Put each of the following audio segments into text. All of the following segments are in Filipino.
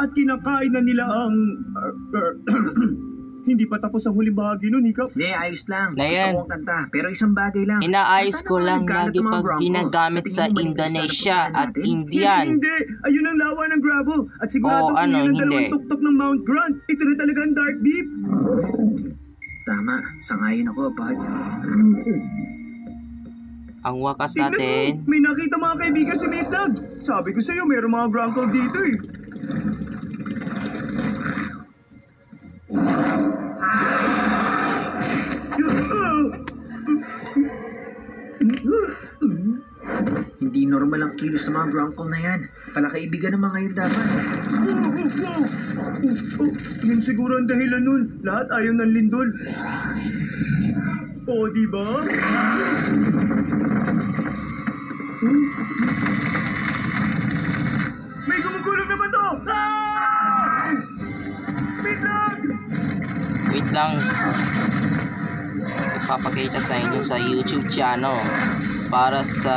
at kinakain na nila ang... Hindi pa tapos ang huling bahagi nun, Hikap. Hindi, ayos lang. Na Gusto yan. ko ang kanta. Pero isang bagay lang. Inaayos Nasaan ko naman lang nagkalat lagi ang mga pag Bronco? ginagamit sa tingin mo, manigis na Indonesia napuntahan at natin? Indian. Hindi! Ayun ang lawa ng gravel. At sigurado Oo, kung ano, yun ang dalawang hindi. tuktok ng Mount Grant. Ito na talaga ang Dark Deep. Tama. Sangayon ako, bud. Ang wakas Tignan natin. mo, may nakita mga kaibigan si Maytag. Sabi ko sa'yo, mayroong mga Bronco dito eh. Hindi normal ang kilos ng mga Bronco na yan. Palakaibigan ng mga yun dapat. Yun siguro ang dahilan nun. Lahat ayaw ng lindol. O, di ba? May gumugulong naman to! Ah! Biglag! Wait lang. Ipapakita sa inyo sa YouTube channel. Para sa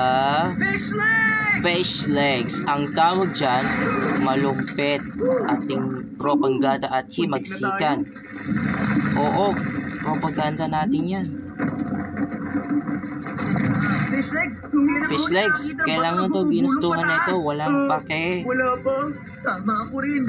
fish legs. Ang tawag dyan, malumpit. Ating propaganda at himagsikan. Oo, propaganda natin yan. Fish legs? Fish legs, kailangan to binustuhan na ito. Walang pake. Wala pa. Tama ako rin.